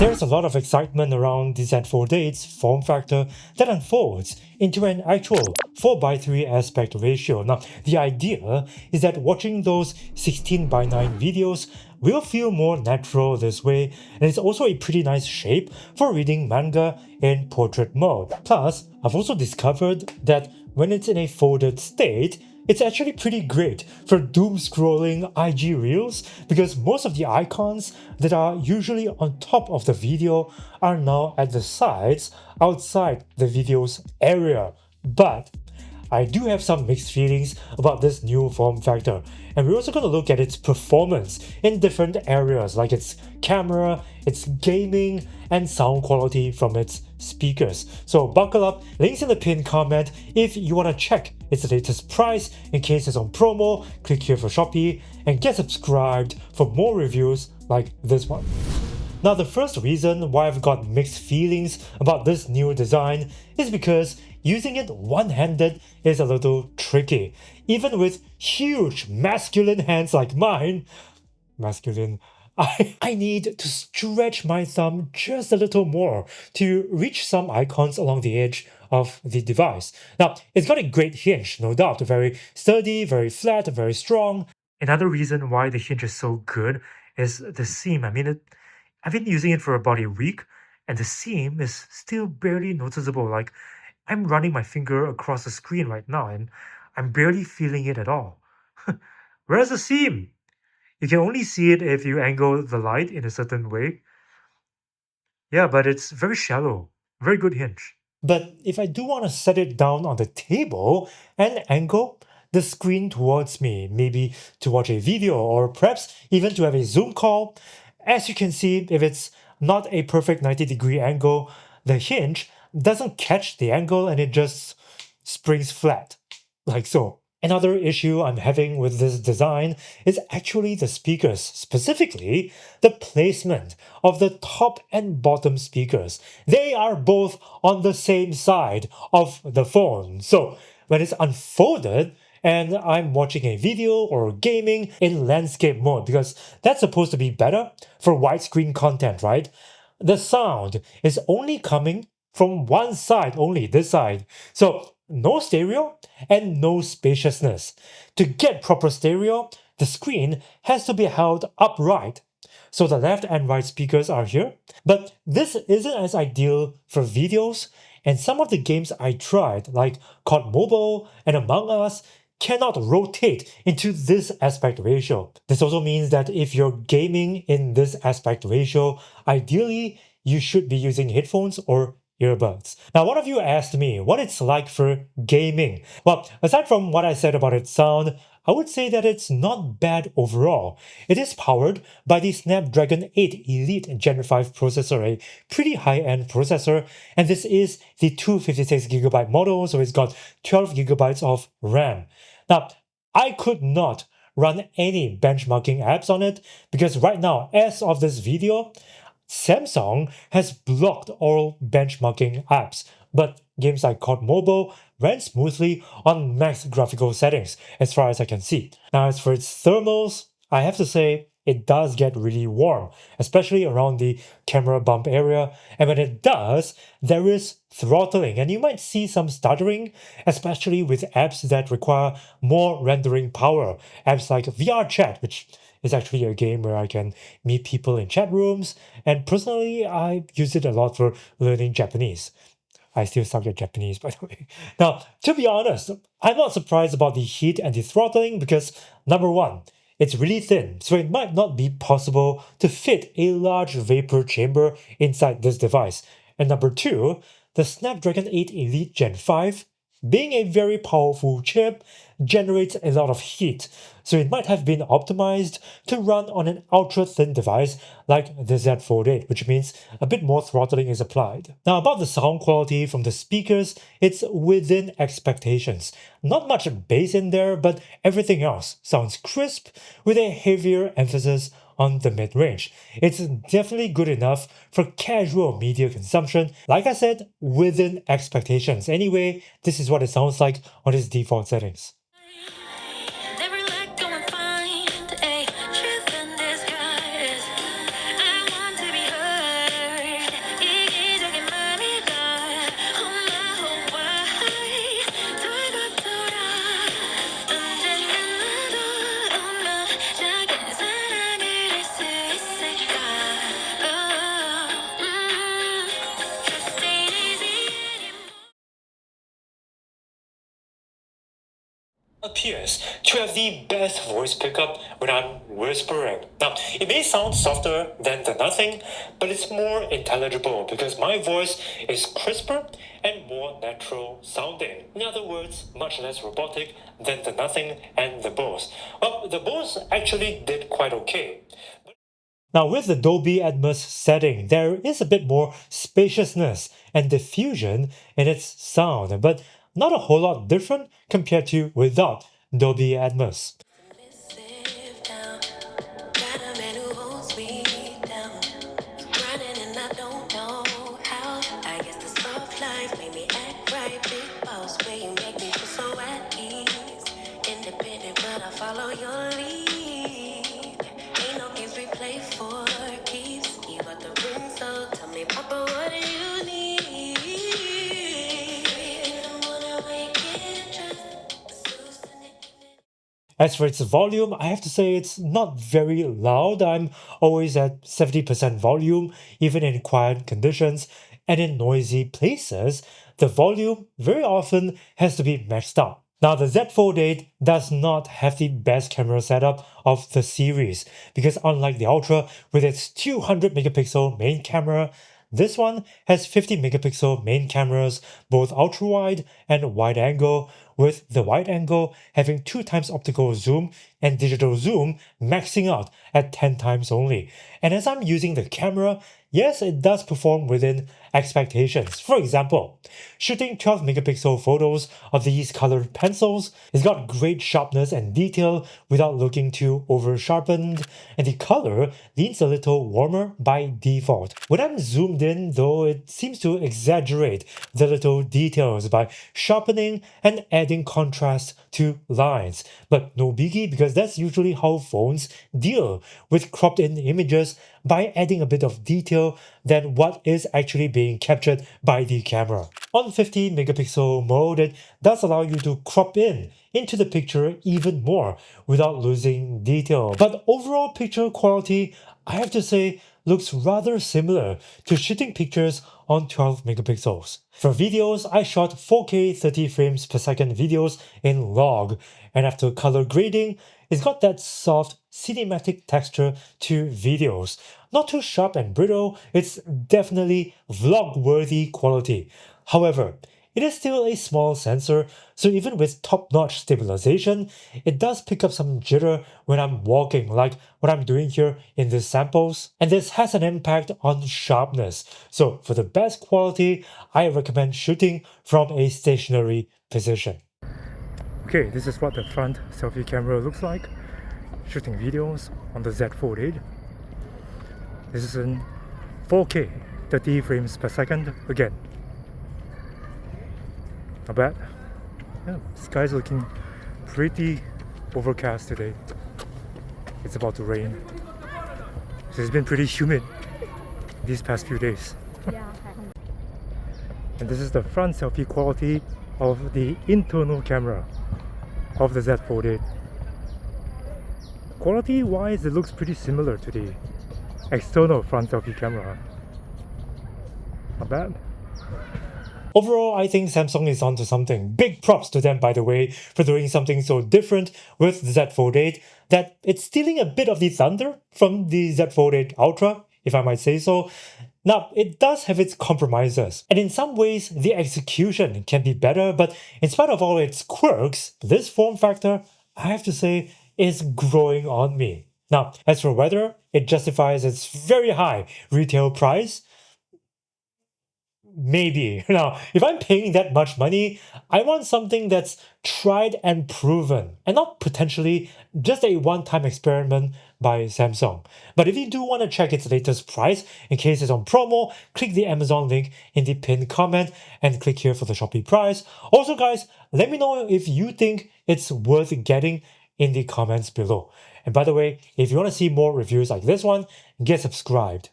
There's a lot of excitement around the Z4.8's form factor that unfolds into an actual 4:3 aspect ratio. Now, the idea is that watching those 16:9 videos will feel more natural this way, and it's also a pretty nice shape for reading manga in portrait mode. Plus, I've also discovered that when it's in a folded state, it's actually pretty great for doom scrolling IG reels because most of the icons that are usually on top of the video are now at the sides outside the video's area. But I do have some mixed feelings about this new form factor, and we're also going to look at its performance in different areas like its camera, its gaming, and sound quality from its speakers. So buckle up, links in the pinned comment if you want to check its latest price in case it's on promo, click here for Shopee, and get subscribed for more reviews like this one. Now, the first reason why I've got mixed feelings about this new design is because using it one-handed is a little tricky. Even with huge masculine hands like mine, I need to stretch my thumb just a little more to reach some icons along the edge of the device. Now, it's got a great hinge, no doubt, very sturdy, very flat, very strong. Another reason why the hinge is so good is the seam. I've been using it for about a week, and the seam is still barely noticeable. Like, I'm running my finger across the screen right now, and I'm barely feeling it at all. Where's the seam? You can only see it if you angle the light in a certain way. Yeah, but it's very shallow. Very good hinge. But if I do want to set it down on the table and angle the screen towards me, maybe to watch a video or perhaps even to have a Zoom call, as you can see, if it's not a perfect 90-degree angle, the hinge doesn't catch the angle and it just springs flat, like so. Another issue I'm having with this design is actually the speakers, specifically the placement of the top and bottom speakers. They are both on the same side of the phone. So when it's unfolded and I'm watching a video or gaming in landscape mode, because that's supposed to be better for widescreen content, right? The sound is only coming from one side only, this side. So no stereo and no spaciousness. To get proper stereo, the screen has to be held upright. So the left and right speakers are here. But this isn't as ideal for videos, and some of the games I tried, like COD Mobile and Among Us, cannot rotate into this aspect ratio. This also means that if you're gaming in this aspect ratio, ideally you should be using headphones or earbuds. Now, one of you asked me what it's like for gaming. Well, aside from what I said about its sound, I would say that it's not bad overall. It is powered by the Snapdragon 8 Elite Gen 5 processor, a pretty high-end processor, and this is the 256GB model, so it's got 12GB of RAM. Now, I could not run any benchmarking apps on it because right now, as of this video, Samsung has blocked all benchmarking apps, but games like COD Mobile ran smoothly on max graphical settings, as far as I can see. Now, as for its thermals, I have to say it does get really warm, especially around the camera bump area, and when it does, there is throttling, and you might see some stuttering, especially with apps that require more rendering power, apps like VR Chat, which is actually a game where I can meet people in chat rooms, and personally, I use it a lot for learning Japanese. I still suck at Japanese, by the way. Now, to be honest, I'm not surprised about the heat and the throttling because, number one, it's really thin, so it might not be possible to fit a large vapor chamber inside this device. And number two, the Snapdragon 8 Elite Gen 5, being a very powerful chip, generates a lot of heat, so it might have been optimized to run on an ultra-thin device like the Z Fold8, which means a bit more throttling is applied. Now, about the sound quality from the speakers, it's within expectations. Not much bass in there, but everything else sounds crisp with a heavier emphasis on the mid-range. It's definitely good enough for casual media consumption. Like I said, within expectations. Anyway, this is what it sounds like on its default settings. Never let go and find a truth in disguise. I want to be heard. appears to have the best voice pickup when I'm whispering. Now, it may sound softer than the Nothing, but it's more intelligible because my voice is crisper and more natural sounding. In other words, much less robotic than the Nothing and the Bose. Well, the Bose actually did quite okay. Now with the Dolby Atmos setting, there is a bit more spaciousness and diffusion in its sound, but not a whole lot different compared to without Dolby Atmos. Submissive now. Got a man who holds me down. Grinding and I don't know how. I guess the soft life made me act right. Big boss, where you make me feel so at ease. Independent, but I follow your lead. Ain't no games we play for keeps. You got the ring, so tell me, Papa, what do you need? In the morning, wake and trust. As for its volume, I have to say it's not very loud. I'm always at 70% volume, even in quiet conditions, and in noisy places, the volume very often has to be maxed out. Now, the Z Fold 8 does not have the best camera setup of the series, because unlike the Ultra with its 200 megapixel main camera, this one has 50 megapixel main cameras, both ultra wide and wide angle, with the wide angle having 2 times optical zoom and digital zoom maxing out at 10 times only. And as I'm using the camera, yes, it does perform within expectations. For example, shooting 12 megapixel photos of these colored pencils, it's got great sharpness and detail without looking too over sharpened, and the color leans a little warmer by default. When I'm zoomed in, though, it seems to exaggerate the little details by sharpening and adding contrast to lines. But no biggie, because that's usually how phones deal with cropped in images, by adding a bit of detail than what is actually being captured by the camera. On 50 megapixel mode, it does allow you to crop in into the picture even more without losing detail. But overall picture quality, I have to say, looks rather similar to shooting pictures on 12 megapixels. For videos, I shot 4K 30 frames per second videos in log, and after color grading, it's got that soft cinematic texture to videos. Not too sharp and brittle, it's definitely vlog-worthy quality. However, it is still a small sensor, so even with top-notch stabilization, it does pick up some jitter when I'm walking, like what I'm doing here in these samples. And this has an impact on sharpness. So for the best quality, I recommend shooting from a stationary position. Okay, this is what the front selfie camera looks like, shooting videos on the Z Fold 8. This is in 4K, 30 frames per second again. Not bad. Yeah, sky's looking pretty overcast today. It's about to rain. So it's been pretty humid these past few days. And this is the front selfie quality of the internal camera of the Z Fold 8. Quality wise, it looks pretty similar to the external front selfie camera. Not bad. Overall, I think Samsung is onto something. Big props to them, by the way, for doing something so different with the Z Fold 8 that it's stealing a bit of the thunder from the Z Fold 8 Ultra, if I might say so. Now, it does have its compromises, and in some ways, the execution can be better, but in spite of all its quirks, this form factor, I have to say, is growing on me. Now, as for whether it justifies its very high retail price, maybe. Now, if I'm paying that much money, I want something that's tried and proven, and not potentially just a one-time experiment by Samsung. But if you do want to check its latest price, in case it's on promo, click the Amazon link in the pinned comment and click here for the Shopee price. Also guys, let me know if you think it's worth getting in the comments below. And by the way, if you want to see more reviews like this one, get subscribed.